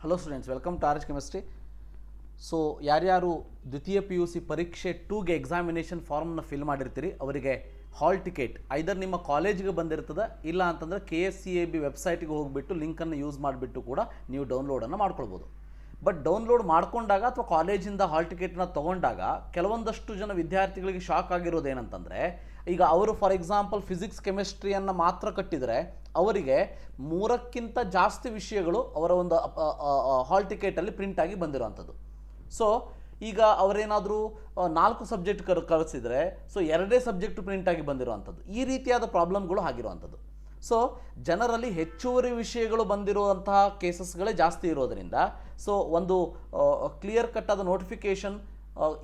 Hello students, welcome to org chemistry. So ಯಾರ್ಯಾರು ದ್ವಿತೀಯ P U C ಪರೀಕ್ಷೆ 2ಗೆ examination ಫಾರ್ಮ್ನ ಫಿಲ್ ಮಾಡಿರ್ತೀರಿ ಅವರಿಗೆ ಹಾಲ್ ಟಿಕೆಟ್ ಐದರ್ ನಿಮ್ಮ ಕಾಲೇಜಿಗೆ ಬಂದಿರ್ತದೆ, ಇಲ್ಲ ಅಂತಂದರೆ KSCAB ವೆಬ್ಸೈಟಿಗೆ ಹೋಗಿಬಿಟ್ಟು ಲಿಂಕನ್ನು ಯೂಸ್ ಮಾಡಿಬಿಟ್ಟು ಕೂಡ ನೀವು ಡೌನ್ಲೋಡನ್ನು ಮಾಡ್ಕೊಳ್ಬೋದು. ಬಟ್ ಡೌನ್ಲೋಡ್ ಮಾಡ್ಕೊಂಡಾಗ ಅಥವಾ ಕಾಲೇಜಿಂದ ಹಾಲ್ ಟಿಕೆಟ್ನ ತೊಗೊಂಡಾಗ ಕೆಲವೊಂದಷ್ಟು ಜನ ವಿದ್ಯಾರ್ಥಿಗಳಿಗೆ ಶಾಕ್ ಆಗಿರೋದು ಏನಂತಂದರೆ, ಈಗ ಅವರು ಫಾರ್ ಎಕ್ಸಾಂಪಲ್ ಫಿಸಿಕ್ಸ್ ಕೆಮಿಸ್ಟ್ರಿಯನ್ನು ಮಾತ್ರ ಕಟ್ಟಿದರೆ ಅವರಿಗೆ 3ಕ್ಕಿಂತ ಜಾಸ್ತಿ ವಿಷಯಗಳು ಅವರ ಒಂದು ಹಾಲ್ ಟಿಕೆಟಲ್ಲಿ ಪ್ರಿಂಟಾಗಿ ಬಂದಿರೋವಂಥದ್ದು. ಸೊ ಈಗ ಅವರೇನಾದರೂ 4 ಸಬ್ಜೆಕ್ಟ್ ಕಳಿಸಿದರೆ ಸೊ 2 ಸಬ್ಜೆಕ್ಟ್ ಪ್ರಿಂಟಾಗಿ ಬಂದಿರುವಂಥದ್ದು, ಈ ರೀತಿಯಾದ ಪ್ರಾಬ್ಲಮ್ಗಳು ಆಗಿರುವಂಥದ್ದು. ಸೊ ಜನರಲ್ಲಿ ಹೆಚ್ಚುವರಿ ವಿಷಯಗಳು ಬಂದಿರುವಂತಹ ಕೇಸಸ್ಗಳೇ ಜಾಸ್ತಿ ಇರೋದರಿಂದ ಸೊ ಒಂದು ಕ್ಲಿಯರ್ ಕಟ್ ಆದ ನೋಟಿಫಿಕೇಷನ್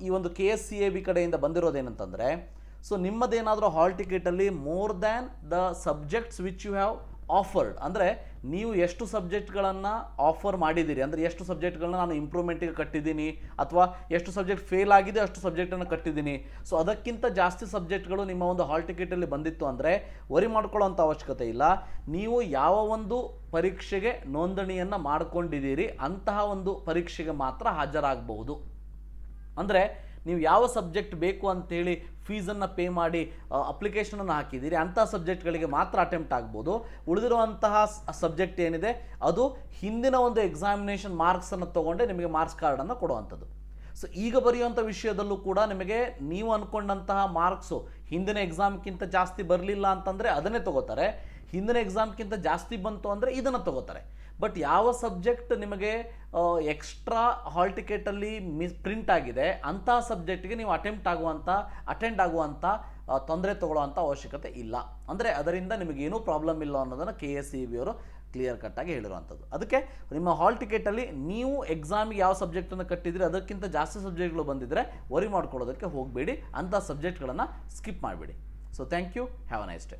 ಈ ಒಂದು KSCAB ಕಡೆಯಿಂದ ಬಂದಿರೋದೇನಂತಂದರೆ, ಸೊ ನಿಮ್ಮದೇನಾದರೂ ಹಾಲ್ ಟಿಕೆಟಲ್ಲಿ more than the subjects which you have offered, ಅಂದರೆ ನೀವು ಎಷ್ಟು ಸಬ್ಜೆಕ್ಟ್ಗಳನ್ನು ಆಫರ್ ಮಾಡಿದ್ದೀರಿ, ಅಂದರೆ ಎಷ್ಟು ಸಬ್ಜೆಕ್ಟ್ಗಳನ್ನ ನಾನು ಇಂಪ್ರೂವ್ಮೆಂಟಿಗೆ ಕಟ್ಟಿದ್ದೀನಿ ಅಥವಾ ಎಷ್ಟು ಸಬ್ಜೆಕ್ಟ್ ಫೇಲ್ ಆಗಿದೆ ಅಷ್ಟು ಸಬ್ಜೆಕ್ಟನ್ನು ಕಟ್ಟಿದ್ದೀನಿ, ಸೊ ಅದಕ್ಕಿಂತ ಜಾಸ್ತಿ ಸಬ್ಜೆಕ್ಟ್ಗಳು ನಿಮ್ಮ ಒಂದು ಹಾಲ್ ಟಿಕೆಟಲ್ಲಿ ಬಂದಿತ್ತು ಅಂದರೆ ವರಿ ಮಾಡ್ಕೊಳ್ಳೋಂಥ ಅವಶ್ಯಕತೆ ಇಲ್ಲ. ನೀವು ಯಾವ ಒಂದು ಪರೀಕ್ಷೆಗೆ ನೋಂದಣಿಯನ್ನು ಮಾಡ್ಕೊಂಡಿದ್ದೀರಿ ಅಂತಹ ಒಂದು ಪರೀಕ್ಷೆಗೆ ಮಾತ್ರ ಹಾಜರಾಗಬಹುದು. ಅಂದರೆ ನೀವು ಯಾವ ಸಬ್ಜೆಕ್ಟ್ ಬೇಕು ಅಂತೇಳಿ ಫೀಸನ್ನು ಪೇ ಮಾಡಿ ಅಪ್ಲಿಕೇಶನನ್ನು ಹಾಕಿದ್ದೀರಿ ಅಂಥ ಸಬ್ಜೆಕ್ಟ್ಗಳಿಗೆ ಮಾತ್ರ ಅಟೆಂಪ್ಟ್ ಆಗ್ಬೋದು. ಉಳಿದಿರುವಂತಹ ಸಬ್ಜೆಕ್ಟ್ ಏನಿದೆ ಅದು ಹಿಂದಿನ ಒಂದು ಎಕ್ಸಾಮಿನೇಷನ್ ಮಾರ್ಕ್ಸನ್ನು ತೊಗೊಂಡೆ ನಿಮಗೆ ಮಾರ್ಕ್ಸ್ ಕಾರ್ಡನ್ನು ಕೊಡುವಂಥದ್ದು. ಸೊ ಈಗ ಬರೆಯುವಂಥ ವಿಷಯದಲ್ಲೂ ಕೂಡ ನಿಮಗೆ ನೀವು ಅಂದ್ಕೊಂಡಂತಹ ಮಾರ್ಕ್ಸು ಹಿಂದಿನ ಎಕ್ಸಾಮ್ಗಿಂತ ಜಾಸ್ತಿ ಬರಲಿಲ್ಲ ಅಂತಂದರೆ ಅದನ್ನೇ ತೊಗೋತಾರೆ, ಹಿಂದಿನ ಎಕ್ಸಾಮ್ಗಿಂತ ಜಾಸ್ತಿ ಬಂತು ಅಂದರೆ ಇದನ್ನು ತೊಗೋತಾರೆ. ಬಟ್ ಯಾವ ಸಬ್ಜೆಕ್ಟ್ ನಿಮಗೆ ಎಕ್ಸ್ಟ್ರಾ ಹಾಲ್ ಟಿಕೆಟಲ್ಲಿ ಪ್ರಿಂಟ್ ಆಗಿದೆ ಅಂಥ ಸಬ್ಜೆಕ್ಟ್ಗೆ ನೀವು ಅಟೆಂಡ್ ಆಗುವಂಥ ತೊಂದರೆ ತೊಗೊಳ್ಳೋವಂಥ ಅವಶ್ಯಕತೆ ಇಲ್ಲ. ಅಂದರೆ ಅದರಿಂದ ನಿಮಗೇನೂ ಪ್ರಾಬ್ಲಮ್ ಇಲ್ಲ ಅನ್ನೋದನ್ನು KSCAB ಅವರು ಕ್ಲಿಯರ್ ಕಟ್ಟಾಗಿ ಹೇಳಿರುವಂಥದ್ದು. ಅದಕ್ಕೆ ನಿಮ್ಮ ಹಾಲ್ ಟಿಕೆಟಲ್ಲಿ ನೀವು ಎಕ್ಸಾಮಿಗೆ ಯಾವ ಸಬ್ಜೆಕ್ಟನ್ನು ಕಟ್ಟಿದರೆ ಅದಕ್ಕಿಂತ ಜಾಸ್ತಿ ಸಬ್ಜೆಕ್ಟ್ಗಳು ಬಂದಿದ್ದರೆ ವರಿ ಮಾಡ್ಕೊಳ್ಳೋದಕ್ಕೆ ಹೋಗಬೇಡಿ, ಅಂಥ ಸಬ್ಜೆಕ್ಟ್ಗಳನ್ನು ಸ್ಕಿಪ್ ಮಾಡಿಬಿಡಿ. So thank you, have a nice day.